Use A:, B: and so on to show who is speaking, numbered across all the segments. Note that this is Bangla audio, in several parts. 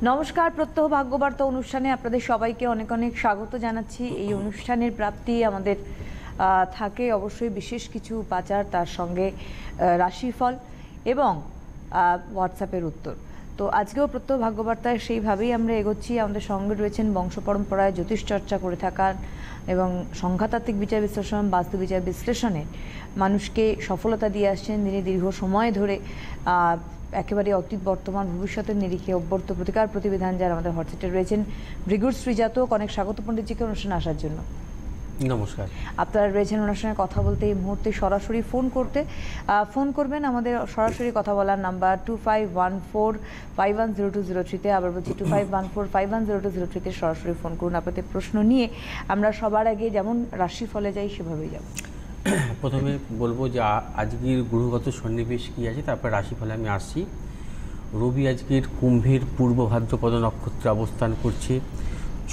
A: নমস্কার, প্রত্যহ ভাগ্যবার্তা অনুষ্ঠানে আপনাদের সবাইকে অনেক অনেক স্বাগত জানাচ্ছি। এই অনুষ্ঠানের প্রাপ্তি আমাদের থাকে অবশ্যই বিশেষ কিছু উপাচার, তার সঙ্গে রাশিফল এবং হোয়াটসঅ্যাপের উত্তর। তো আজকেও প্রত্যহ ভাগ্যবার্তায় সেইভাবেই আমরা এগোচ্ছি। আমাদের সঙ্গে রয়েছেন বংশ পরম্পরায় জ্যোতিষ চর্চা করে থাকার এবং সংখ্যাতাত্ত্বিক বিচার বিশ্লেষণ, বাস্তু বিচার বিশ্লেষণে মানুষকে সফলতা দিয়ে আসছেন যিনি দীর্ঘ সময় ধরে একেবারে অতীত বর্তমান ভবিষ্যতের নিরিখে অভ্যর্থ প্রতিকার প্রতিবিধান যারা আমাদের হোয়াটসঅ্যাপে রয়েছেন। ভৃগুর শ্রীজাতক, অনেক স্বাগত পণ্ডিতজিকে অনুষ্ঠানে আসার জন্য।
B: নমস্কার।
A: আপনারা রয়েছেন ওনার সঙ্গে কথা বলতে, এই মুহূর্তে সরাসরি ফোন করবেন। আমাদের সরাসরি কথা বলার নাম্বার 2514510203-তে। আবার বলছি 2514510203-তে সরাসরি ফোন করুন। আপনাদের প্রশ্ন নিয়ে আমরা সবার আগে যেমন রাশিফলে যাই সেভাবেই যাব।
B: প্রথমে বলবো যে আজকের গ্রহগত সন্নিবেশ কী আছে, তারপর রাশিফলে আমি আসছি। রবি আজকের কুম্ভের পূর্ব ভাদ্রপদ নক্ষত্রে অবস্থান করছে,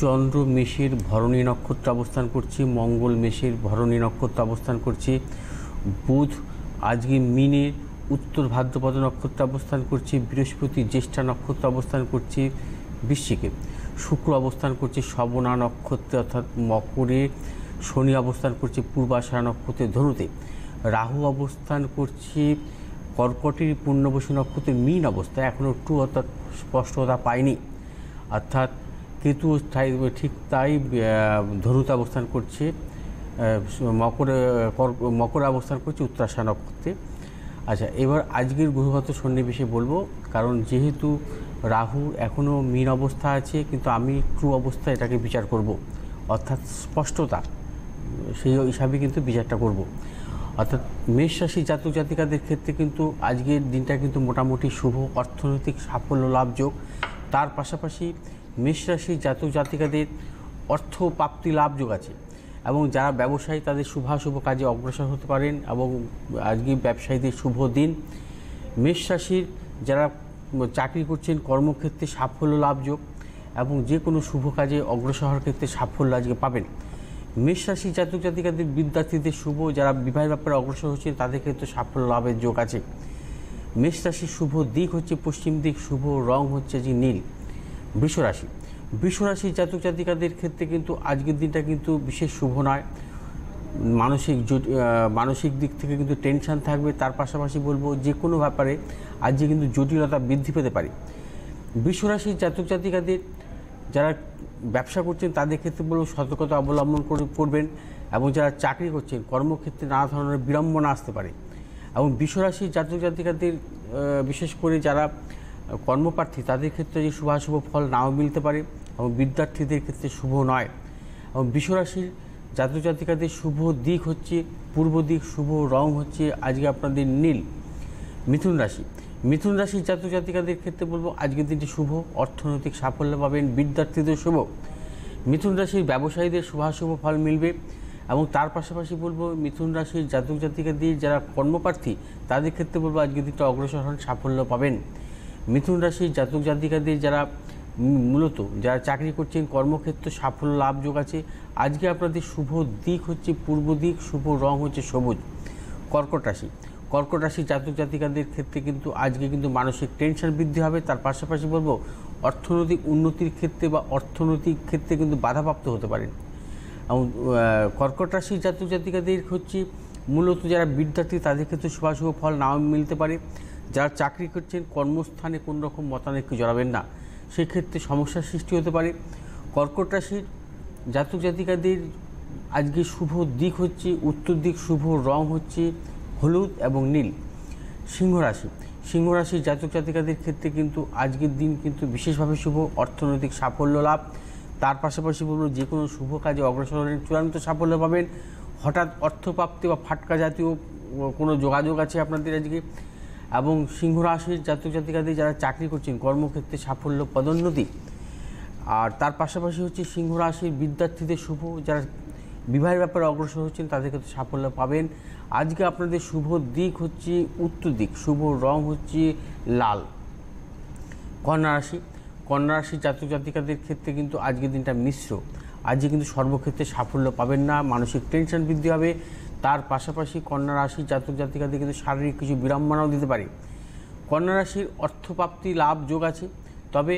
B: চন্দ্র মেষের ভরণী নক্ষত্রে অবস্থান করছে, মঙ্গল মেষের ভরণী নক্ষত্রে অবস্থান করছে, বুধ আজকে মিনের উত্তর ভাদ্রপদ নক্ষত্রে অবস্থান করছে, বৃহস্পতি জ্যেষ্ঠা নক্ষত্রে অবস্থান করছে বৃশ্চিকে, শুক্র অবস্থান করছে শ্রবণা নক্ষত্রে অর্থাৎ মকরে, শনি অবস্থান করছে পূর্বাষাঢ়া নক্ষত্রে ধনুতে, রাহু অবস্থান করছে কর্কটের পূর্ণবসু নক্ষত্রে মীন অবস্থায়, এখনও একটু অর্থাৎ স্পষ্টতা পায়নি, অর্থাৎ কেতু ঠিক তাই ধনুতে অবস্থান করছে, মকরে অবস্থান করছে উত্তরাষাঢ়া নক্ষত্রে। আচ্ছা, এবার আজকের গ্রহগত সন্নিবেশে বলবো, কারণ যেহেতু রাহু এখনও মীন অবস্থা আছে, কিন্তু আমি ট্রু অবস্থায় এটাকে বিচার করব, অর্থাৎ স্পষ্টতা সেই হিসাবে কিন্তু বিচারটা করব। অর্থাৎ মেষ রাশি জাতক জাতিকাদের ক্ষেত্রে কিন্তু আজকের দিনটা কিন্তু মোটামুটি শুভ, অর্থনৈতিক সাফল্য লাভযোগ। তার পাশাপাশি মেষ রাশি জাতক জাতিকাদের অর্থ প্রাপ্তি লাভযোগ আছে, এবং যারা ব্যবসায়ী তাদের শুভাশুভ কাজে অগ্রসর হতে পারেন, এবং আজকে ব্যবসায়ীদের শুভ দিন। মেষ রাশির যারা চাকরি করছেন কর্মক্ষেত্রে সাফল্য লাভযোগ, এবং যে কোনো শুভ কাজে অগ্রসর হওয়ার ক্ষেত্রে সাফল্য আজকে পাবেন। মেষ রাশি জাতক জাতিকাদের বিদ্যার্থীদের শুভ, যারা বিবাহের ব্যাপারে অগ্রসর হচ্ছেন তাদের ক্ষেত্রে সাফল্য লাভের যোগ আছে। মেষ রাশির শুভ দিক হচ্ছে পশ্চিম দিক, শুভ রং হচ্ছে যে নীল। বৃষ রাশির জাতক জাতিকাদের ক্ষেত্রে কিন্তু আজকের দিনটা কিন্তু বিশেষ শুভ নয়। মানসিক দিক থেকে কিন্তু টেনশন থাকবে। তার পাশাপাশি বলবো যে কোনো ব্যাপারে আজকে কিন্তু জটিলতা বৃদ্ধি পেতে পারে। বৃষ রাশির জাতক জাতিকাদের যারা ব্যবসা করছেন তাদের ক্ষেত্রে বলবো সতর্কতা অবলম্বন করবেন, এবং যারা চাকরি করছেন কর্মক্ষেত্রে নানা ধরনের বিড়ম্বনা আসতে পারে। এবং বৃষ রাশির জাতক জাতিকাদের বিশেষ করে যারা কর্মপ্রার্থী তাদের ক্ষেত্রে যে শুভাশুভ ফল নাও মিলতে পারে, এবং বিদ্যার্থীদের ক্ষেত্রে শুভ নয়। এবং বৃষ রাশির জাতক জাতিকাদের শুভ দিক হচ্ছে পূর্ব দিক, শুভ রং হচ্ছে আজকে আপনাদের নীল। মিথুন রাশির জাতক জাতিকাদের ক্ষেত্রে বলবো আজকের দিনটি শুভ, অর্থনৈতিক সাফল্য পাবেন, বিদ্যার্থীদের শুভ। মিথুন রাশির ব্যবসায়ীদের শুভাশুভ ফল মিলবে, এবং তার পাশাপাশি বলবো মিথুন রাশির জাতক জাতিকাদের যারা কর্মপ্রার্থী তাদের ক্ষেত্রে বলবো আজকের দিনটা অগ্রসর হন, সাফল্য পাবেন। মিথুন রাশির জাতক জাতিকাদের যারা মূলত যারা চাকরি করছেন কর্মক্ষেত্রে সাফল্য লাভযোগ আছে। আজকে আপনাদের শুভ দিক হচ্ছে পূর্ব দিক, শুভ রং হচ্ছে সবুজ। কর্কট রাশির জাতক জাতিকাদের ক্ষেত্রে কিন্তু আজকে কিন্তু মানসিক টেনশন বৃদ্ধি হবে। তার পাশাপাশি বলবো অর্থনৈতিক উন্নতির ক্ষেত্রে বা অর্থনৈতিক ক্ষেত্রে কিন্তু বাধাপ্রাপ্ত হতে পারেন। এবং কর্কট রাশির জাতক জাতিকাদের হচ্ছে মূলত যারা বিদ্যার্থী তাদের ক্ষেত্রে শুভাশুভ ফল নাও মিলতে পারে। যারা চাকরি করছেন কর্মস্থানে কোনো রকম মতানৈক্য জড়াবেন না, সেক্ষেত্রে সমস্যার সৃষ্টি হতে পারে। কর্কট রাশির জাতক জাতিকাদের আজকে শুভ দিক হচ্ছে উত্তর দিক, শুভ রং হচ্ছে হলুদ এবং নীল। সিংহ রাশির জাতক জাতিকাদের ক্ষেত্রে কিন্তু আজকের দিন কিন্তু বিশেষভাবে শুভ, অর্থনৈতিক সাফল্য লাভ। তার পাশাপাশি বলবো যে কোনো শুভ কাজে অগ্রসর হলেন চূড়ান্ত সাফল্য পাবেন। হঠাৎ অর্থপ্রাপ্তি বা ফাটকা জাতীয় কোনো যোগাযোগ আছে আপনাদের আজকে। এবং সিংহ রাশির জাতক জাতিকাদের যারা চাকরি করছেন কর্মক্ষেত্রে সাফল্য, পদোন্নতি। আর তার পাশাপাশি হচ্ছে সিংহ রাশির বিদ্যার্থীদের শুভ, যারা বিবাহের ব্যাপারে অগ্রসর হচ্ছেন তাদের ক্ষেত্রে সাফল্য পাবেন। আজকে আপনাদের শুভ দিক হচ্ছে উত্তর দিক, শুভ রং হচ্ছে লাল। কন্যা রাশির জাতক জাতিকাদের ক্ষেত্রে কিন্তু আজকের দিনটা মিশ্র। আজকে কিন্তু সর্বক্ষেত্রে সাফল্য পাবেন না, মানসিক টেনশন বৃদ্ধি হবে। তার পাশাপাশি কন্যা রাশির জাতক জাতিকাদের কিন্তু শারীরিক কিছু বিড়ম্বনাও দিতে পারে। কন্যা রাশির অর্থপ্রাপ্তি লাভ যোগ আছে, তবে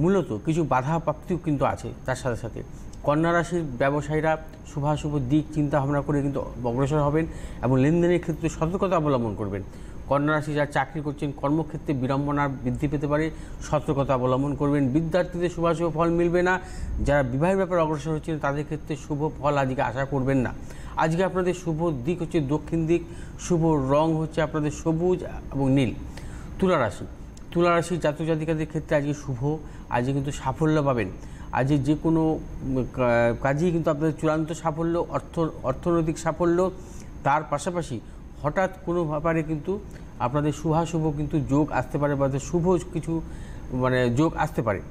B: মূলত কিছু বাধা প্রাপ্তিও কিন্তু আছে। তার সাথে সাথে কন্যা রাশির ব্যবসায়ীরা শুভাশুভ দিক চিন্তা ভাবনা করে কিন্তু অগ্রসর হবেন এবং লেনদেনের ক্ষেত্রে সতর্কতা অবলম্বন করবেন। কন্যা রাশি যারা চাকরি করছেন কর্মক্ষেত্রে বিড়ম্বনা বৃদ্ধি পেতে পারে, সতর্কতা অবলম্বন করবেন। বিদ্যার্থীদের শুভাশুভ ফল মিলবে না। যারা বিবাহের ব্যাপারে অগ্রসর হচ্ছেন তাদের ক্ষেত্রে শুভ ফল আজকে আশা করবেন না। আজকে আপনাদের শুভ দিক হচ্ছে দক্ষিণ দিক, শুভ রং হচ্ছে আপনাদের সবুজ এবং নীল। তুলা রাশি জাতক জাতিকাদের ক্ষেত্রে আজকে শুভ, আজকে কিন্তু সাফল্য পাবেন। আজকে যে কোনো কাজেই কিন্তু আপনাদের চূড়ান্ত সাফল্য, অর্থনৈতিক সাফল্য, তার পাশাপাশি হঠাৎ কোনো ব্যাপারে কিন্তু আপনাদের শুভাশুভ কিন্তু যোগ আসতে পারে বা শুভ কিছু যোগ আসতে পারে।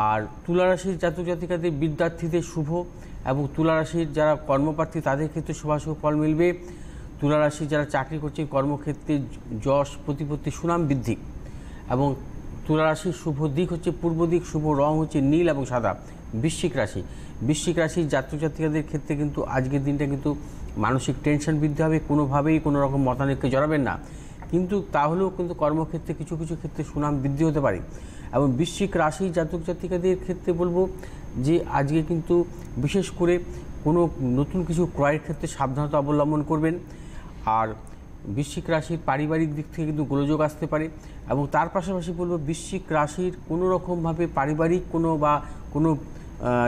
B: আর তুলা রাশির জাতক জাতিকাদের বিদ্যার্থীদের শুভ এবং তুলা রাশির যারা কর্মপ্রার্থী তাদের ক্ষেত্রে শুভাশুভ ফল মিলবে। তুলা রাশির যারা চাকরি করছেন কর্মক্ষেত্রে যশ প্রতিপত্তি সুনাম বৃদ্ধি এবং তুলা রাশির শুভ দিক হচ্ছে পূর্ব দিক, শুভ রং হচ্ছে নীল এবং সাদা। বৃশ্চিক রাশির জাতক জাতিকাদের ক্ষেত্রে কিন্তু আজকের দিনটা কিন্তু মানসিক টেনশন বৃদ্ধি হবে, কোনোভাবেই কোনো রকম মতানৈক্যে জড়াবেন না, কিন্তু তাহলেও কিন্তু কর্মক্ষেত্রে কিছু কিছু ক্ষেত্রে সুনাম বৃদ্ধি হতে পারে। এবং বৃশ্চিক রাশি জাতক জাতিকাদের ক্ষেত্রে বলবো যে আজকে কিন্তু বিশেষ করে কোনো নতুন কিছু ক্রয়ের ক্ষেত্রে সাবধানতা অবলম্বন করবেন। আর বৃশ্চিক রাশির পারিবারিক দিক থেকে কিন্তু গোলযোগ আসতে পারে এবং তার পাশাপাশি বলবো বৃশ্চিক রাশির কোনো রকমভাবে পারিবারিক কোনো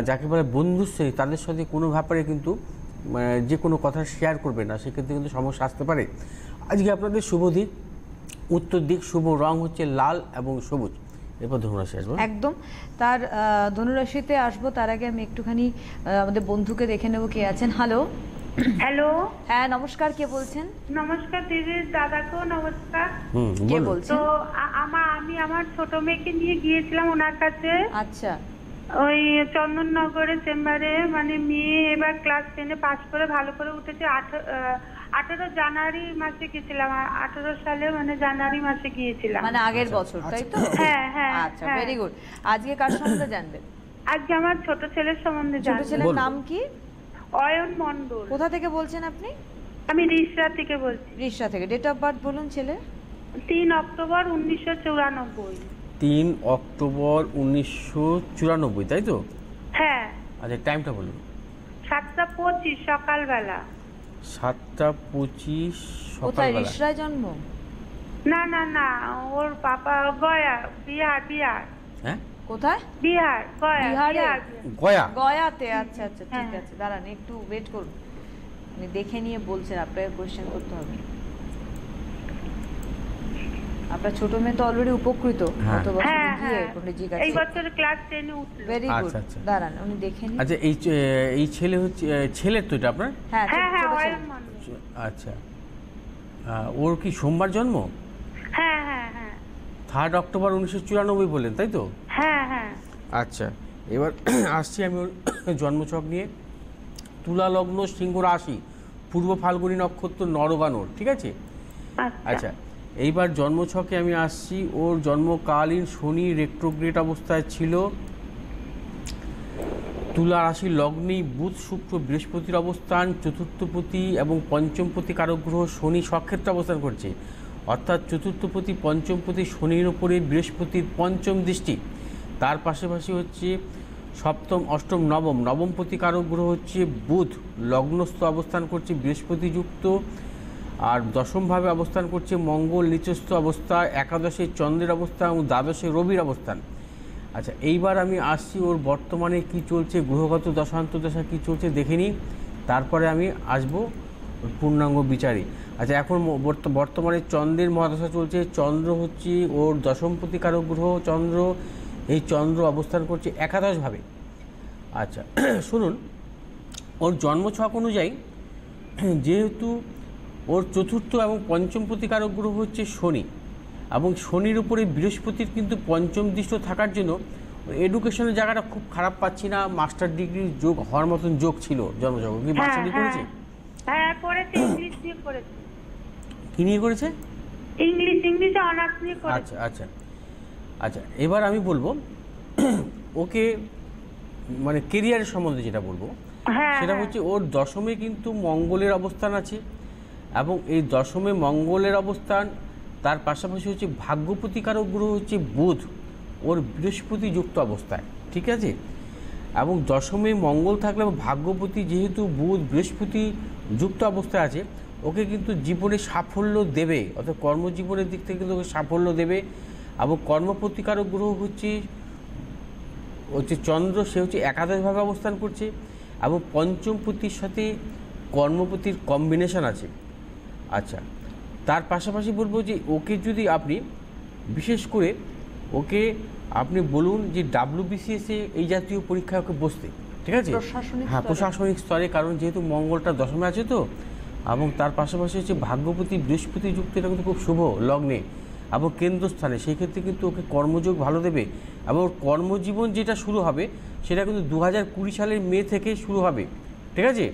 B: যাকে বলে বন্ধু শ্রেণী তাদের সাথে কোনো ব্যাপারে কিন্তু যে কোনো কথা শেয়ার করবে না, সেক্ষেত্রে কিন্তু সমস্যা আসতে পারে। আজকে আপনাদের শুভ দিক উত্তর দিক, শুভ রং হচ্ছে লাল এবং সবুজ। এরপর ধনুরাশি আসবো।
A: একদম, তার ধনুরাশিতে আসবো তার আগে আমি একটুখানি আমাদের বন্ধুকে দেখে নেব কে আছেন। হ্যালো।
C: হ্যালো,
A: হ্যাঁ নমস্কার, কে বলছেন?
C: নমস্কার দিদি, দাদাকেও নমস্কার।
A: কে বলছেন?
C: তো আমি আমার ছোট মেয়েকে নিয়ে গিয়েছিলাম ওনার কাছে।
A: আচ্ছা।
C: ওই চন্দননগরের চেম্বারে, মেয়ে এবার ক্লাস 10-এ পাস করে ভালো করে উঠেছে। 18 জানুয়ারি মাসে গিয়েছিলাম, 18 সালে জানুয়ারি মাসে গিয়েছিলাম,
A: আগের বছর, তাই তো?
C: হ্যাঁ হ্যাঁ।
A: আচ্ছা, ভেরি গুড। আজকে কার সম্বন্ধে জানবেন?
C: আজকে আমার ছোট ছেলের সম্বন্ধে
A: ছোট
C: জানবো।
A: ছেলের নাম কি?
C: অয়ন মণ্ডল।
A: কোথা থেকে বলছেন আপনি?
C: আমি রিষড়া থেকে বলছি।
A: রিষড়া থেকে। ডেট অফ বার্থ বলুন ছেলে।
C: 3 অক্টোবর 1994।
B: 3 অক্টোবর 1994, তাই তো?
C: হ্যাঁ।
B: আচ্ছা, টাইমটা বলুন।
C: 7:25 সকালবেলা।
B: 7:25
A: কোথায়?
B: সকালবেলা।
A: রিষড়ায় জন্ম?
C: না না না, ওর বাবা গয়া, বিহার।
B: হ্যাঁ,
A: কোথায়?
C: বিহার, গয়া।
A: বিহারে?
B: গয়া।
A: গয়াতে? আচ্ছা আচ্ছা, ঠিক
C: হ্যাঁ।
A: আছে, দাঁড়ান একটু ওয়েট করুন, আমি দেখে নিয়ে বলছেন, আপনাকে কোশ্চেন করতে হবে। আপনার ছোট মেয়ে তো অলরেডি উপকৃত গত বছর
C: হ্যাঁ
A: গিয়ে
C: হ্যাঁ,
A: পণ্ডিতজির
C: এই
A: কাছে।
C: বছর ক্লাস 10-এ উঠলো।
A: Very good.
B: আচ্ছা, আচ্ছা।
A: দাঁড়ান উনি দেখে নিন।
B: আচ্ছা, এই ছেলে হচ্ছে ছেলের তো এটা আপনার?
A: হ্যাঁ
C: হ্যাঁ হ্যাঁ,
A: ছোট ছেলে।
C: অয়ন মণ্ডল।
B: আচ্ছা, ওর কি সোমবার জন্ম?
C: হ্যাঁ হ্যাঁ হ্যাঁ
B: 3 অক্টোবর 1994 বললেন, তাই তো?
C: হ্যাঁ হ্যাঁ।
B: আচ্ছা, এবার আসছি আমি ওর জন্মছক নিয়ে। তুলা লগ্ন, সিংহ রাশি, পূর্ব ফাল্গুনী নক্ষত্র, নরগানর, ঠিক আছে? আচ্ছা, এইবার জন্মছকে আমি আসছি। ওর জন্মকালীন শনি রেট্রোগ্রেড অবস্থায় ছিল। তুলা রাশি লগ্নেই বুধ শুক্র বৃহস্পতির অবস্থান, চতুর্থপতি এবং পঞ্চমপতি কারক গ্রহ শনি স্বক্ষেত্রে অবস্থান করছে, অর্থাৎ চতুর্থপতি পঞ্চমপতি শনির ওপরে বৃহস্পতির পঞ্চম দৃষ্টি। তার পাশাপাশি হচ্ছে সপ্তম অষ্টম নবমপতি কারক গ্রহ হচ্ছে বুধ, লগ্নস্থ অবস্থান করছে বৃহস্পতি যুক্ত, আর দশমভাবে অবস্থান করছে মঙ্গল নিচস্থ অবস্থা, একাদশে চন্দ্রের অবস্থান এবং দ্বাদশে রবির অবস্থান। আচ্ছা, এইবার আমি আসছি ওর বর্তমানে কি চলছে, গ্রহগত দশান্তদশা কি চলছে দেখে নিই, তারপরে আমি আসবো পূর্ণাঙ্গ বিচারে। আচ্ছা, এখন বর্তমানে চন্দ্রের মহাদশা চলছে। চন্দ্র হচ্ছে ওর দশমপতি কারক গ্রহ চন্দ্র, এই চন্দ্র অবস্থান করছে একাদশভাবে। আচ্ছা শুনুন, ওর জন্মছক অনুযায়ী যেহেতু ওর চতুর্থ এবং পঞ্চমপতি কারক গ্রহ হচ্ছে শনি, এবং শনির উপরে বৃহস্পতির কিন্তু পঞ্চম দৃষ্টি থাকার জন্য এডুকেশনের জায়গাটা খুব খারাপ পাচ্ছি না। মাস্টার ডিগ্রি যোগ হওয়ার মতন যোগ ছিল জন্মছক। কি মাস্টার ডিগ্রি করেছে?
C: হ্যাঁ করেছে, ইংলিশ নিয়ে করেছে।
B: কি নিয়ে করেছে?
C: ইংলিশে অনার্স নিয়ে করেছে।
B: আচ্ছা আচ্ছা আচ্ছা, এবার আমি বলবো ওকে কেরিয়ারের সম্বন্ধে যেটা বলবো সেটা হচ্ছে ওর দশমে কিন্তু মঙ্গলের অবস্থান আছে, এবং এই দশমে মঙ্গলের অবস্থান, তার পাশাপাশি হচ্ছে ভাগ্যপতি কারক গ্রহ হচ্ছে বুধ, ওর বৃহস্পতি যুক্ত অবস্থায়, ঠিক আছে? এবং দশমে মঙ্গল থাকলে ভাগ্যপতি যেহেতু বুধ বৃহস্পতি যুক্ত অবস্থায় আছে, ওকে কিন্তু জীবনে সাফল্য দেবে, অর্থাৎ কর্মজীবনের দিক থেকে কিন্তু ওকে সাফল্য দেবে। এবং কর্মপ্রতিকারক গ্রহ হচ্ছে চন্দ্র, সে হচ্ছে একাদশভাবে অবস্থান করছে এবং পঞ্চমপতির সাথে কর্মপতির কম্বিনেশন আছে। আচ্ছা, তার পাশাপাশি বলবো যে ওকে যদি আপনি বিশেষ করে ওকে আপনি বলুন যে WBCS-এ এই জাতীয় পরীক্ষায় ওকে বসতে, ঠিক আছে? হ্যাঁ, প্রশাসনিক স্তরে, কারণ যেহেতু মঙ্গলটা দশমে আছে তো, এবং তার পাশাপাশি হচ্ছে ভাগ্যপতি বৃহস্পতি যুক্ত, এটা কিন্তু খুব শুভ লগ্নে এবং কেন্দ্রস্থানে, সেই ক্ষেত্রে কিন্তু ওকে কর্মযোগ ভালো দেবে। এবং ওর কর্মজীবন যেটা শুরু হবে সেটা কিন্তু 2020 সালের মে থেকে শুরু হবে, ঠিক আছে?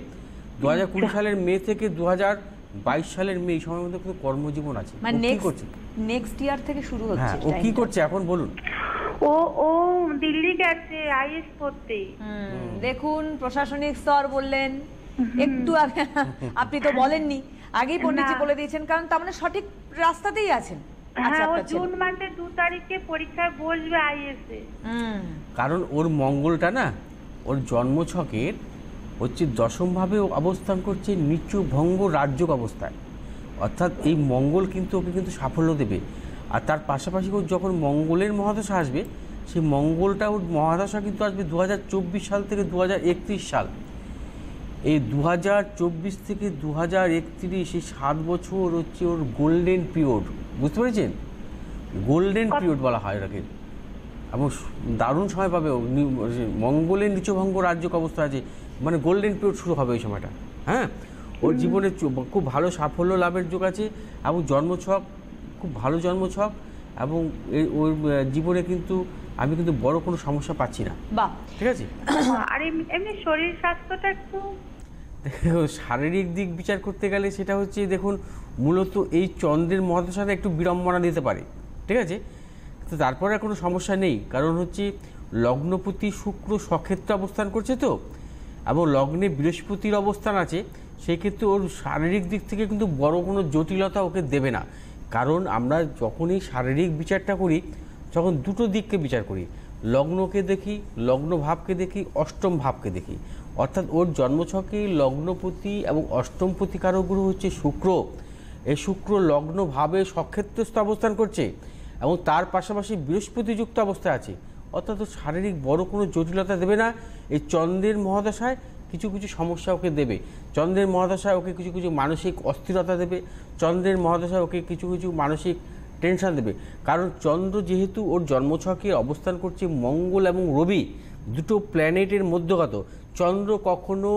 B: 2020 সালের মে থেকে 2022 সালের মে, এই সময়ের মধ্যে কিন্তু কর্মজীবন আছে।
A: মানে নেক্সট ইয়ার থেকে শুরু হচ্ছে।
B: হ্যাঁ, ও কি করছে এখন বলুন?
C: ও দিল্লি গেছে আইএস পড়তে।
A: দেখুন, প্রশাসনিক স্তর বললেন একটু আগে, আপনি তো বলেননি, আগেই পণ্ডিতজি বলে দিয়েছেন, কারণ তার মানে সঠিক রাস্তাতেই আছেন।
C: হ্যাঁ, ও জুন মাসের 2 তারিখে পরীক্ষায় বসবে আইএসএ।
B: কারণ ওর মঙ্গলটা না, ওর জন্মছকের হচ্ছে দশমভাবে অবস্থান করছে নিচু ভঙ্গ রাজ্যক অবস্থায়, অর্থাৎ এই মঙ্গল কিন্তু ওকে কিন্তু সাফল্য দেবে। আর তার পাশাপাশি ও যখন মঙ্গলের মহাদশা আসবে, সেই মঙ্গলটা ওর মহাদশা কিন্তু আসবে 2024 সাল থেকে 2031 সাল। এই 2024 থেকে 2031, এই 7 বছর হচ্ছে ওর গোল্ডেন পিরিয়ড, বুঝতে পেরেছেন? গোল্ডেন পিরিয়ড বলা হয় ওটাকে, এবং দারুণ সময় পাবে। মঙ্গলের নিচভঙ্গ রাজ্যক অবস্থা আছে, মানে গোল্ডেন পিরিয়ড শুরু হবে ওই সময়টা। হ্যাঁ, ওর জীবনে খুব ভালো সাফল্য লাভের যোগ আছে এবং জন্মছক খুব ভালো জন্মছক, এবং ওর জীবনে কিন্তু আমি কিন্তু বড় কোনো সমস্যা পাচ্ছি না।
A: বাহ,
B: ঠিক আছে।
C: আর এমনি শরীর স্বাস্থ্যটা একটু,
B: শারীরিক দিক বিচার করতে গেলে সেটা হচ্ছে, দেখুন, মূলত এই চন্দ্রের মহাদশাটা একটু বিড়ম্বনা দিতে পারে, ঠিক আছে? তো তারপরে কোনো সমস্যা নেই, কারণ হচ্ছে লগ্নপতি শুক্র স্বক্ষেত্রে অবস্থান করছে তো, এবং লগ্নে বৃহস্পতির অবস্থান আছে, সেই ক্ষেত্রে ওর শারীরিক দিক থেকে কিন্তু বড় কোনো জটিলতা ওকে দেবে না। কারণ আমরা যখনই শারীরিক বিচারটা করি তখন দুটো দিককে বিচার করি, লগ্নকে দেখি, লগ্ন ভাবকে দেখি, অষ্টম ভাবকে দেখি। অর্থাৎ ওর জন্মছকে লগ্নপতি এবং অষ্টমপতি কারক গ্রহ হচ্ছে শুক্র। এই শুক্র লগ্ন ভাবে স্বক্ষেত্রস্থ অবস্থান করছে এবং তার পাশাপাশি বৃহস্পতি যুক্ত অবস্থায় আছে, অর্থাৎ শারীরিক বড় কোনো জটিলতা দেবে না। এই চন্দ্রের মহাদশায় কিছু কিছু সমস্যা ওকে দেবে, চন্দ্রের মহাদশায় ওকে কিছু কিছু মানসিক অস্থিরতা দেবে, চন্দ্রের মহাদশায় ওকে কিছু কিছু মানসিক টেনশন দেবে। কারণ চন্দ্র যেহেতু ওর জন্মছকে অবস্থান করছে মঙ্গল এবং রবি, দুটো প্ল্যানেটের মধ্যগত, চন্দ্র কখনো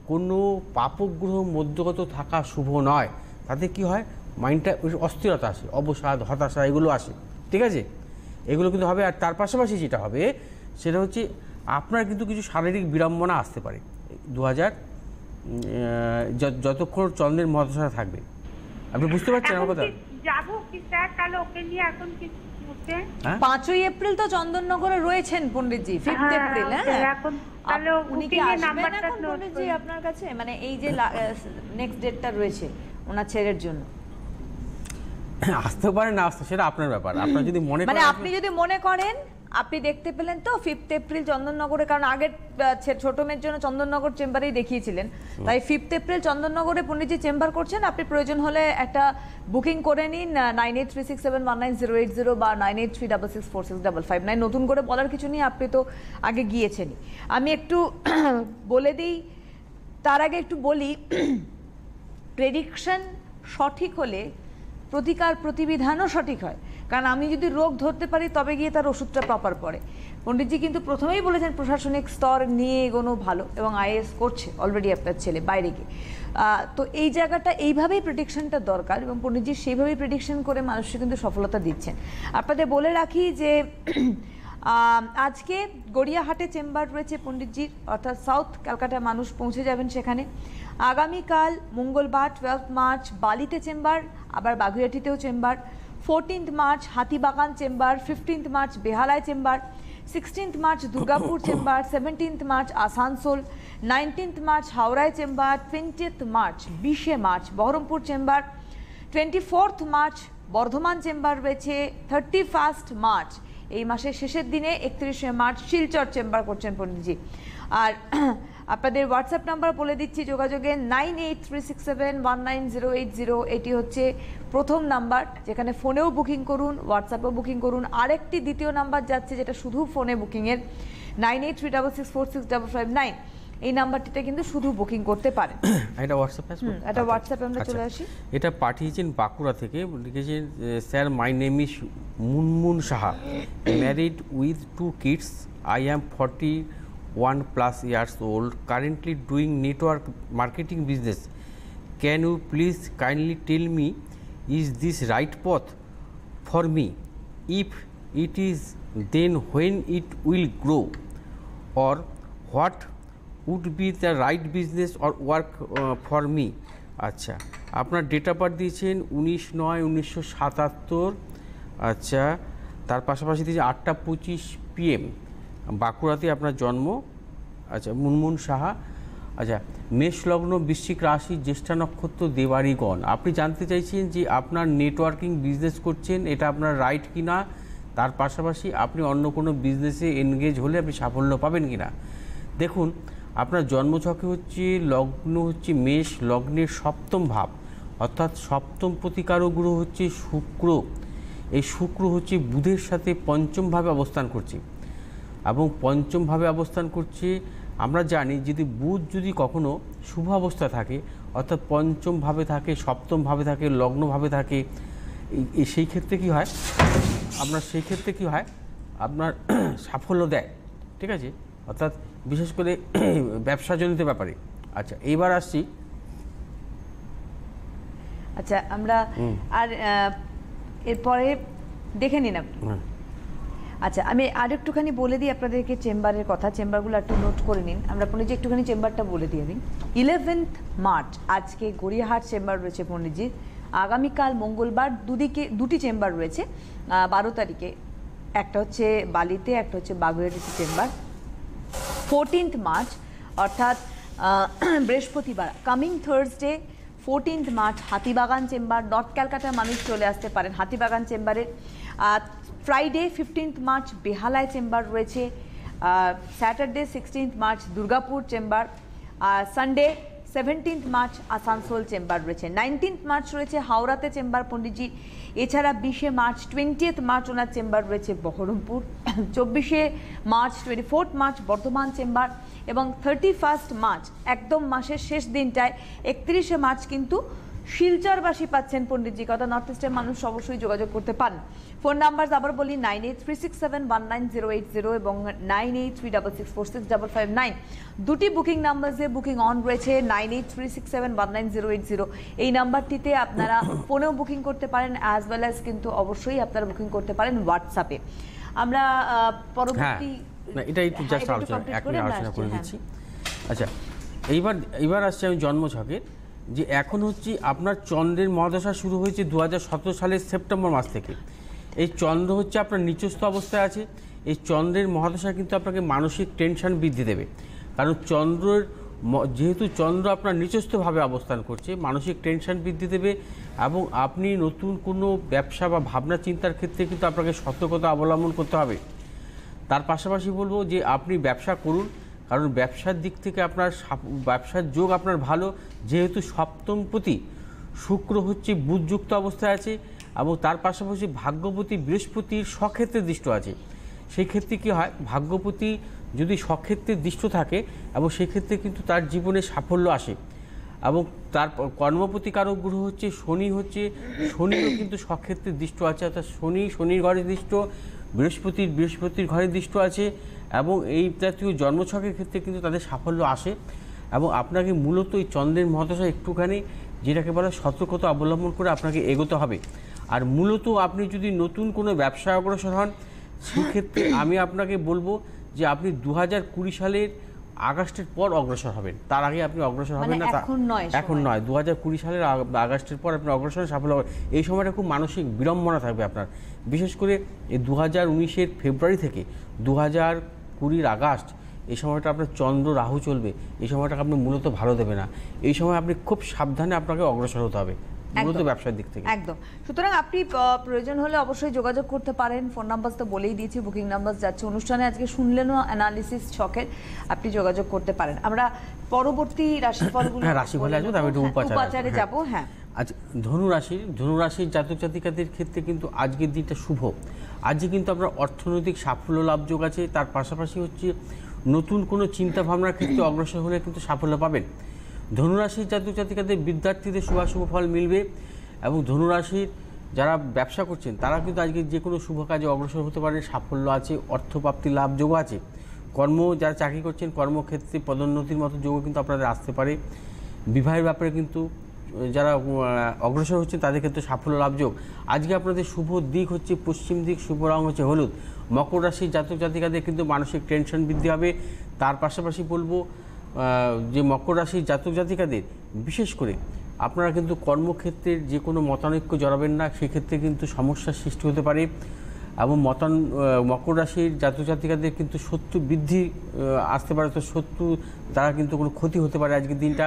B: কোনো পাপগ্রহ মধ্যগত থাকা শুভ নয়। তাতে কি হয়, মাইন্ডটা অস্থিরতা আসে, অবসাদ, হতাশা এগুলো আসে, ঠিক আছে? এগুলো কিন্তু হবে। আর তার পাশাপাশি যেটা হবে সেটা হচ্ছে আপনার কিন্তু কিছু শারীরিক বিড়ম্বনা আসতে পারে 2000 যতক্ষণ চন্দ্রের মহাদশা থাকবে। আপনি বুঝতে পারছেন আমার কথা?
C: যাবো কি স্যার তাহলে ওকে নিয়ে এখন কি?
A: 5ই এপ্রিল তো চন্দননগরে রয়েছেন পণ্ডিতজি, 5th এপ্রিল। হ্যাঁ,
C: এখন তাহলে
A: উনি কি আসবেন এখন পণ্ডিতজি আপনার কাছে? মানে এই যে নেক্সট ডেটটা রয়েছে ওনার ছেলের জন্য,
B: আসতে পারে না আসতে, সেটা আপনার ব্যাপার। আপনার যদি মনে
A: মানে আপনি যদি মনে করেন, আপনি দেখতে পেলেন তো 5th এপ্রিল চন্দননগরে, কারণ আগের ছোট মেয়ের জন্য চন্দননগর চেম্বারেই দেখিয়েছিলেন, তাই 5th এপ্রিল চন্দননগরে পণ্ডিতজি চেম্বার করছেন। আপনি প্রয়োজন হলে একটা বুকিং করে নিন 9836719080 বা 9836646559। নতুন করে বলার কিছু নেই, আপনি তো আগে গিয়েছেনই। আমি একটু বলে দিই, তার আগে একটু বলি, প্রেডিকশন সঠিক হলে প্রতিকার প্রতিবিধানও সঠিক হয়। কারণ আমি যদি রোগ ধরতে পারি তবে গিয়ে তার ওষুধটা প্রপার পড়ে। পণ্ডিতজি কিন্তু প্রথমেই বলেছেন প্রশাসনিক স্তর নিয়ে এগোনো ভালো, এবং আইএস করছে অলরেডি আপনার ছেলে বাইরে গিয়ে। তো এই জায়গাটা এইভাবেই প্রেডিকশনটা দরকার, এবং পণ্ডিতজি সেইভাবেই প্রেডিকশন করে মানুষকে কিন্তু সফলতা দিচ্ছেন। আপনাদের বলে রাখি যে আজকে গড়িয়াহাটে চেম্বার রয়েছে পণ্ডিতজির, অর্থাৎ সাউথ ক্যালকাটায় মানুষ পৌঁছে যাবেন সেখানে। আগামীকাল মঙ্গলবার 12 মার্চ বালিতে চেম্বার, আবার বাগুইআটিতেও chamber. 14th March Hatibagan chamber, 15th March বেহালায় chamber, 16th March Durgapur chamber, 17th March Asansol, 19th March হাওড়ায় chamber, 20th March 20 March Baharampur chamber, 24th March Bardhaman chamber রয়েছে, 31st মার্চ এই মাসের শেষের দিনে 31শে মার্চ শিলচর চেম্বার করছেন পণ্ডিতজি। আর আপনাদের হোয়াটসঅ্যাপ নাম্বার বলে দিচ্ছি যোগাযোগে 9836719080, এটি হচ্ছে প্রথম নাম্বার, যেখানে ফোনেও বুকিং করুন, হোয়াটসঅ্যাপেও বুকিং করুন। আরেকটি দ্বিতীয় নাম্বার যাচ্ছে যেটা শুধু ফোনে বুকিংয়ের, 9836646559, এই নাম্বারটিতে কিন্তু শুধু বুকিং করতে পারেন।
B: এটা হোয়াটসঅ্যাপে আসবে,
A: এটা হোয়াটসঅ্যাপে আমরা চলে আসি।
B: এটা পাঠিয়েছেন বাঁকুড়া থেকে, লিখেছেন sir my name is Munmun Saha, married with 2 kids, I am 41+ years old, currently doing network marketing business. Can you please kindly tell me, is this right path for me? If it is, then when it will grow, or what would be the right business or work for me? আচ্ছা, আপনার ডেট অফ বার্থ দিয়েছেন 19/9/1977। আচ্ছা, তার পাশাপাশি দিয়েছে 8:25 PM, বাঁকুড়াতে আপনার জন্ম। আচ্ছা, মুনমুন সাহা। আচ্ছা, মেষ লগ্ন, বৃশ্চিক রাশি, জ্যেষ্ঠা নক্ষত্র, দেওয়ারিগণ। আপনি জানতে চাইছেন যে আপনার নেটওয়ার্কিং বিজনেস করছেন, এটা আপনার রাইট কি না, তার পাশাপাশি আপনি অন্য কোনো বিজনেসে এনগেজ হলে আপনি সাফল্য পাবেন কি না। দেখুন, আপনার জন্মছকে হচ্ছে লগ্ন হচ্ছে মেষ, লগ্নের সপ্তম ভাব, অর্থাৎ সপ্তম প্রতিকারক গ্রহ হচ্ছে শুক্র। এই শুক্র হচ্ছে বুধের সাথে পঞ্চমভাবে অবস্থান করছে, এবং পঞ্চমভাবে অবস্থান করছে। আমরা জানি যদি বুধ যদি কখনো শুভ অবস্থা থাকে, অর্থাৎ পঞ্চমভাবে থাকে, সপ্তমভাবে থাকে, লগ্নভাবে থাকে, সেই ক্ষেত্রে কি হয় আপনার সাফল্য দেয়, ঠিক আছে, অর্থাৎ বিশেষ করে ব্যবসাজনিত ব্যাপারে। আচ্ছা, এইবার আসছি।
A: আচ্ছা, আমরা আর এরপরে দেখে নিন আপনি। আচ্ছা, আমি আর একটুখানি বলে দিই আপনাদেরকে চেম্বারের কথা, চেম্বারগুলো একটু নোট করে নিন। আমরা পণ্ডিতজি একটুখানি চেম্বারটা বলে দিয়ে দিই। 11th মার্চ আজকে গড়িয়াহাট চেম্বার রয়েছে পণ্ডিতজির। আগামীকাল মঙ্গলবার দুটি চেম্বার রয়েছে, 12 তারিখে, একটা হচ্ছে বালিতে, একটা হচ্ছে বাগুইআটিতে চেম্বার। 14th মার্চ অর্থাৎ বৃহস্পতিবার, coming Thursday 14th March Hatibagan chamber, north ক্যালকাটার মানুষ চলে আসতে পারেন হাতিবাগান চেম্বারে। ফ্রাইডে 15th মার্চ বেহালায় চেম্বার রয়েছে। Saturday 16th March Durgapur chamber. Sunday 17th March Asansol chamber রয়েছে। 19th মার্চ রয়েছে হাওড়াতে চেম্বার পণ্ডিতজি। এছাড়া 20শে মার্চ 20th মার্চ ওনার চেম্বার রয়েছে বহরমপুর। 24শে March 24th March Bardhaman chamber, এবং 31st মার্চ একদম মাসের শেষ দিনটায় 31শে মার্চ কিন্তু শিলচরবাসী পাচ্ছেন পণ্ডিতজি, কথা নর্থ ইস্টের মানুষ অবশ্যই যোগাযোগ করতে পান। ফোন নাম্বার আবার বলি 9836719080 এবং 9836646559। দুটি বুকিং নাম্বারে বুকিং অন রয়েছে, 9836719080 এই নাম্বারটিতে আপনারা ফোনেও বুকিং করতে পারেন, অ্যাজ ওয়েল অ্যাজ কিন্তু অবশ্যই আপনারা বুকিং করতে পারেন হোয়াটসঅ্যাপে। আমরা পরবর্তী
B: এটা একটু জাস্ট আলোচনা করে দিচ্ছি। আচ্ছা, এইবার আসছে আমি জন্মছকের, যে এখন হচ্ছে আপনার চন্দ্রের মহাদশা শুরু হয়েছে 2017 সালের সেপ্টেম্বর মাস থেকে। এই চন্দ্র হচ্ছে আপনার নিচস্থ অবস্থায় আছে। এই চন্দ্রের মহাদশা কিন্তু আপনাকে মানসিক টেনশন বৃদ্ধি দেবে, কারণ যেহেতু চন্দ্র আপনার নিচস্থভাবে অবস্থান করছে, মানসিক টেনশন বৃদ্ধি দেবে, এবং আপনি নতুন কোনো ব্যবসা বা ভাবনা চিন্তার ক্ষেত্রে কিন্তু আপনাকে সতর্কতা অবলম্বন করতে হবে। তার পাশাপাশি বলবো যে আপনি ব্যবসা করুন, কারণ ব্যবসার দিক থেকে আপনার ব্যবসার যোগ আপনার ভালো, যেহেতু সপ্তমপতি শুক্র হচ্ছে বুধযুক্ত অবস্থায় আছে, এবং তার পাশাপাশি ভাগ্যপতি বৃহস্পতির স্বক্ষেত্রে দৃষ্ট আছে। সেই ক্ষেত্রে কী হয়, ভাগ্যপতি যদি স্বক্ষেত্রে দৃষ্ট থাকে এবং সেক্ষেত্রে কিন্তু তার জীবনে সাফল্য আসে। এবং তার কর্মপতি কারক গ্রহ হচ্ছে শনিও কিন্তু স্বক্ষেত্রে দৃষ্ট আছে, অর্থাৎ শনির ঘরে দৃষ্ট, বৃহস্পতির ঘরে দৃষ্ট আছে, এবং এই জাতীয় জন্মছকের ক্ষেত্রে কিন্তু তাদের সাফল্য আসে। এবং আপনাকে মূলত এই চন্দ্রের মহাদশা একটুখানি যেটাকে বলে সতর্কতা অবলম্বন করে আপনাকে এগোতে হবে। আর মূলত আপনি যদি নতুন কোনো ব্যবসায় অগ্রসর হন, সেক্ষেত্রে আমি আপনাকে বলবো যে আপনি 2020 সালের আগস্টের পর অগ্রসর হবেন, তার আগে আপনি অগ্রসর হবেন না। এখন নয়, 2020 সালের আগস্টের পর আপনি অগ্রসর সাফল্য হবেন। এই সময়টা খুব মানসিক বিড়ম্বনা থাকবে আপনার, বিশেষ করে এই 2019-এর ফেব্রুয়ারি থেকে 2020-এর আগস্ট, এই সময়টা আপনার চন্দ্র রাহু চলবে। এই সময়টাকে আপনি মূলত ভালো দেবে না। এই সময় আপনি খুব সাবধানে আপনাকে অগ্রসর হতে হবে। মূলত
A: একদম।
B: ব্যবসার দিক থেকে।
A: একদম। সুতরাং আপনি প্রয়োজন হলে অবশ্যই যোগাযোগ করতে পারেন। ফোন নাম্বার তো বলেই দিয়েছি, বুকিং নাম্বার যাচ্ছে অনুষ্ঠানে, আজকে শুনলেনও অ্যানালিসিস ছকের, আপনি যোগাযোগ করতে পারেন। আমরা পরবর্তী রাশিফলগুলো
B: রাশিফলে আসবো, তবে একটু
A: উপাচারে যাব। হ্যাঁ,
B: আচ্ছা, ধনুরাশির জাতক জাতিকাদের ক্ষেত্রে কিন্তু আজকের দিনটা শুভ। আজকে কিন্তু আপনার অর্থনৈতিক সাফল্য লাভযোগ আছে, তার পাশাপাশি হচ্ছে নতুন কোনো চিন্তা ভাবনার ক্ষেত্রে অগ্রসর হলে কিন্তু সাফল্য পাবেন। ধনুরাশির জাতক জাতিকাদের বিদ্যার্থীদের শুভ ফল মিলবে, এবং ধনুরাশির যারা ব্যবসা করছেন তারা কিন্তু আজকে যে কোনো শুভ কাজে অগ্রসর হতে পারেন, সাফল্য আছে, অর্থপ্রাপ্তি লাভযোগ আছে। যারা চাকরি করছেন কর্মক্ষেত্রে পদোন্নতির মতো যোগও কিন্তু আপনাদের আসতে পারে। বিবাহের ব্যাপারে কিন্তু যারা অগ্রসর হচ্ছে তাদের ক্ষেত্রে সাফল্য লাভযোগ। আজকে আপনাদের শুভ দিক হচ্ছে পশ্চিম দিক, শুভ রং হচ্ছে হলুদ। মকর রাশির জাতক জাতিকাদের কিন্তু মানসিক টেনশন বৃদ্ধি হবে। তার পাশাপাশি বলবো যে মকর রাশির জাতক জাতিকাদের বিশেষ করে আপনারা কিন্তু কর্মক্ষেত্রের যে কোনো মতানৈক্য জড়াবেন না, সেক্ষেত্রে কিন্তু সমস্যার সৃষ্টি হতে পারে। এবং মকর রাশির জাতক জাতিকাদের কিন্তু শত্রু বৃদ্ধি আসতে পারে, তো শত্রু তারা কিন্তু কোনো ক্ষতি হতে পারে আজকের দিনটা।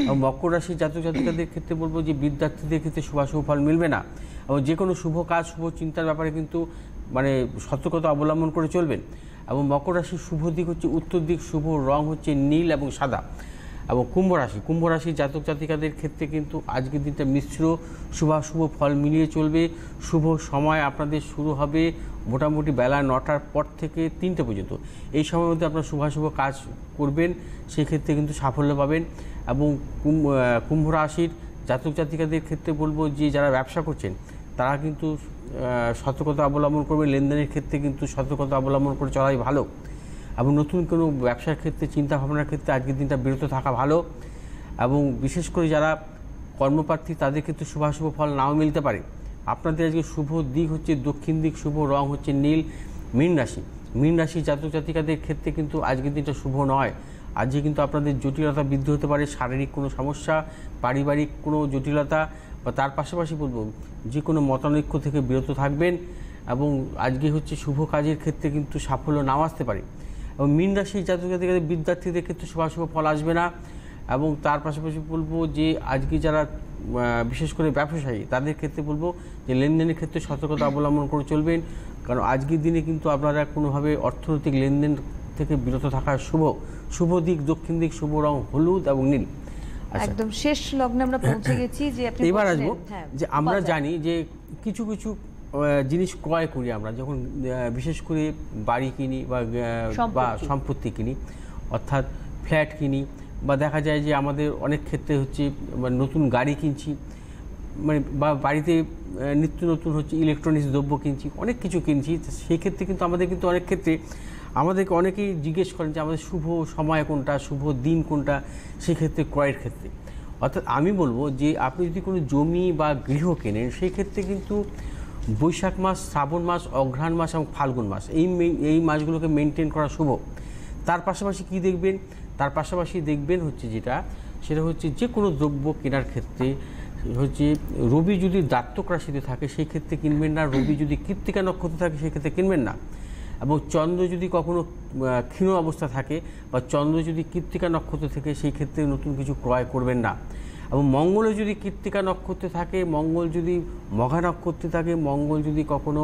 B: এবং মকর রাশির জাতক জাতিকাদের ক্ষেত্রে বলবো যে বিদ্যার্থীদের ক্ষেত্রে শুভ ফল মিলবে না, এবং যে কোনো শুভ কাজ শুভ চিন্তার ব্যাপারে কিন্তু মানে সতর্কতা অবলম্বন করে চলবেন। এবং মকর রাশির শুভ দিক হচ্ছে উত্তর দিক, শুভ রং হচ্ছে নীল এবং সাদা। এবং কুম্ভ রাশির জাতক জাতিকাদের ক্ষেত্রে কিন্তু আজকের দিনটা মিশ্র শুভ ফল মিলিয়ে চলবে। শুভ সময় আপনাদের শুরু হবে মোটামুটি বেলা 9টার পর থেকে 3টে পর্যন্ত। এই সময়ের মধ্যে আপনারা শুভ কাজ করবেন, সেক্ষেত্রে কিন্তু সাফল্য পাবেন। এবং কুম্ভ রাশির জাতক জাতিকাদের ক্ষেত্রে বলবো যে যারা ব্যবসা করছেন তারা কিন্তু সতর্কতা অবলম্বন করবে, লেনদেনের ক্ষেত্রে কিন্তু সতর্কতা অবলম্বন করে চলাই ভালো। এবং নতুন কোনো ব্যবসার ক্ষেত্রে চিন্তা ভাবনার ক্ষেত্রে আজকের দিনটা বিরত থাকা ভালো। এবং বিশেষ করে যারা কর্মপ্রার্থী তাদের ক্ষেত্রে শুভ ফল নাও মিলতে পারে। আপনাদের আজকে শুভ দিক হচ্ছে দক্ষিণ দিক, শুভ রং হচ্ছে নীল। মীন রাশি জাতক জাতিকাদের ক্ষেত্রে কিন্তু আজকের দিনটা শুভ নয়। আজকে কিন্তু আপনাদের জটিলতা বৃদ্ধি হতে পারে, শারীরিক কোনো সমস্যা, পারিবারিক কোনো জটিলতা, বা তার পাশাপাশি বলবো যে কোনো মতানৈক্য থেকে বিরত থাকবেন। এবং আজকে হচ্ছে শুভ কাজের ক্ষেত্রে কিন্তু সাফল্য নাও আসতে পারে। এবং মীন রাশির জাতক জাতিকাদের বিদ্যার্থীদের ক্ষেত্রে শুভ ফল আসবে না। এবং তার পাশাপাশি বলবো যে আজকে যারা বিশেষ করে ব্যবসায়ী তাদের ক্ষেত্রে বলবো যে লেনদেনের ক্ষেত্রে সতর্কতা অবলম্বন করে চলবেন, কারণ আজকের দিনে কিন্তু আপনারা কোনোভাবে অর্থনৈতিক লেনদেন থেকে বিরত থাকা শুভ দিক দক্ষিণ দিক, শুভ রং হলুদ এবং নীল।
A: একদম শেষ লগ্নে আমরা পৌঁছে গেছি। যে আপনি
B: এবার আসবো যে আমরা জানি যে কিছু জিনিস ক্রয় করি আমরা যখন বিশেষ করে বাড়ি কিনি বা সম্পত্তি কিনি, অর্থাৎ ফ্ল্যাট কিনি, বা দেখা যায় যে আমাদের অনেক ক্ষেত্রে হচ্ছে নতুন গাড়ি কিনছি, মানে বা বাড়িতে নিত্য নতুন হচ্ছে ইলেকট্রনিক্স দ্রব্য কিনছি, অনেক কিছু কিনছি। সেই ক্ষেত্রে কিন্তু আমাদের কিন্তু অনেক ক্ষেত্রে আমাদেরকে অনেকেই জিজ্ঞেস করেন যে আমাদের শুভ সময় কোনটা, শুভ দিন কোনটা, সেক্ষেত্রে ক্রয়ের ক্ষেত্রে। অর্থাৎ আমি বলবো যে আপনি যদি কোনো জমি বা গৃহ কেনেন, সেই ক্ষেত্রে কিন্তু বৈশাখ মাস, শ্রাবণ মাস, অঘ্রাণ মাস এবং ফাল্গুন মাস, এই মাসগুলোকে মেনটেন করা শুভ। তার পাশাপাশি কি দেখবেন? তার পাশাপাশি দেখবেন হচ্ছে সেটা হচ্ছে যে কোনো দ্রব্য কেনার ক্ষেত্রে হচ্ছে রবি যদি দাত্তক রাশিতে থাকে সেই ক্ষেত্রে কিনবেন না, রবি যদি কৃত্তিকা নক্ষত্র থাকে সেই ক্ষেত্রে কিনবেন না। এবং চন্দ্র যদি কখনো ক্ষীণ অবস্থা থাকে বা চন্দ্র যদি কৃত্তিকা নক্ষত্র থেকে সেই ক্ষেত্রে নতুন কিছু ক্রয় করবেন না। এবং মঙ্গলও যদি কৃত্তিকা নক্ষত্রে থাকে, মঙ্গল যদি মঘা নক্ষত্রে থাকে, মঙ্গল যদি কখনো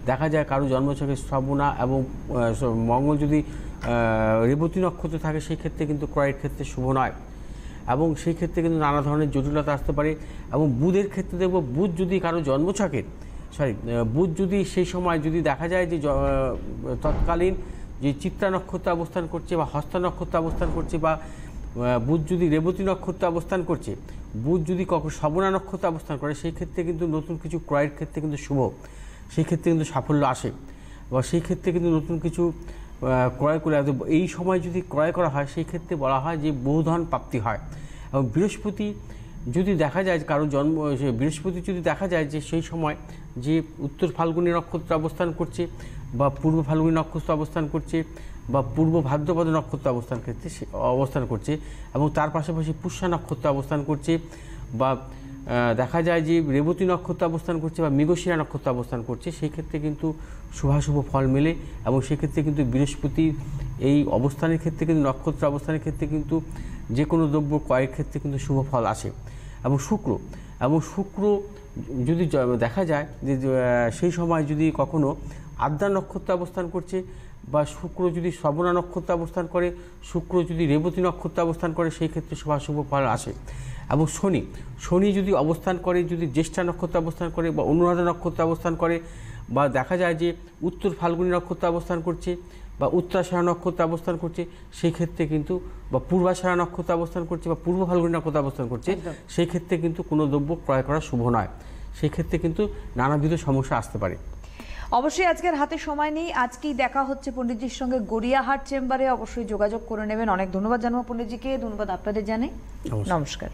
B: দেখা যায় কারো জন্মছকে শ্রবণা, এবং মঙ্গল যদি রেবতী নক্ষত্রে থাকে সেই ক্ষেত্রে কিন্তু ক্রয়ের ক্ষেত্রে শুভ নয়। এবং সেই ক্ষেত্রে কিন্তু নানা ধরনের জটিলতা আসতে পারে। এবং বুধের ক্ষেত্রে দেখব, বুধ যদি কারো জন্মছকের বুধ যদি সেই সময় যদি দেখা যায় যে তৎকালীন যে চিত্রা নক্ষত্র অবস্থান করছে বা হস্তা নক্ষত্র অবস্থান করছে, বা বুধ যদি রেবতী নক্ষত্র অবস্থান করছে, বুধ যদি কখন শ্রবণা নক্ষত্র অবস্থান করে, সেই ক্ষেত্রে কিন্তু নতুন কিছু ক্রয়ের ক্ষেত্রে কিন্তু শুভ, সেই ক্ষেত্রে কিন্তু সাফল্য আসে। বা সেই ক্ষেত্রে কিন্তু নতুন কিছু ক্রয় করে এই সময় যদি ক্রয় করা হয় সেই ক্ষেত্রে বলা হয় যে বহুধন প্রাপ্তি হয়। এবং বৃহস্পতি যদি দেখা যায় কারো বৃহস্পতি যদি দেখা যায় যে সেই সময় যে উত্তর ফাল্গুনী নক্ষত্র অবস্থান করছে বা পূর্ব ফাল্গুনী নক্ষত্র অবস্থান করছে বা পূর্ব ভাদ্রপদ নক্ষত্র অবস্থান করছে এবং তার পাশাপাশি পুষ্যা নক্ষত্র অবস্থান করছে, বা দেখা যায় যে রেবতী নক্ষত্র অবস্থান করছে বা মৃগশিরা নক্ষত্র অবস্থান করছে, সেই ক্ষেত্রে কিন্তু শুভ ফল মেলে। এবং সেক্ষেত্রে কিন্তু বৃহস্পতির এই অবস্থানের ক্ষেত্রে কিন্তু নক্ষত্র অবস্থানের ক্ষেত্রে কিন্তু যে কোনো দ্রব্য ক্রয়ের ক্ষেত্রে কিন্তু শুভ ফল আসে। এবং এবং শুক্র যদি দেখা যায় যে সেই সময় যদি কখনো আদ্রা নক্ষত্রে অবস্থান করছে বা শুক্র যদি শ্রবণা নক্ষত্রে অবস্থান করে, শুক্র যদি রেবতী নক্ষত্রে অবস্থান করে, সেই ক্ষেত্রে শুভাশুভ ফল আসে। এবং শনি যদি অবস্থান করে, যদি জ্যেষ্ঠা নক্ষত্রে অবস্থান করে বা অনুরাধা নক্ষত্রে অবস্থান করে, বা দেখা যায় যে উত্তর ফাল্গুনী নক্ষত্রে অবস্থান করছে বা উত্তরাষাঢ়া নক্ষত্রে অবস্থান করছে, সেই ক্ষেত্রে কিন্তু বা পূর্বাষাঢ়া নক্ষত্রে অবস্থান করছে বা পূর্ব ফাল্গুনী নক্ষত্রে অবস্থান করছে, সেই ক্ষেত্রে কিন্তু কোনো দ্রব্য ক্রয় করা শুভ নয়। সেই ক্ষেত্রে কিন্তু নানাবিধ সমস্যা আসতে পারে।
A: অবশ্যই আজকের হাতে সময় নেই, আজকেই দেখা হচ্ছে পণ্ডিতজির সঙ্গে গড়িয়াহাট চেম্বারে, অবশ্যই যোগাযোগ করে নেবেন। অনেক ধন্যবাদ জানাবো পণ্ডিতজিকে, ধন্যবাদ আপনাদের জানাই, নমস্কার।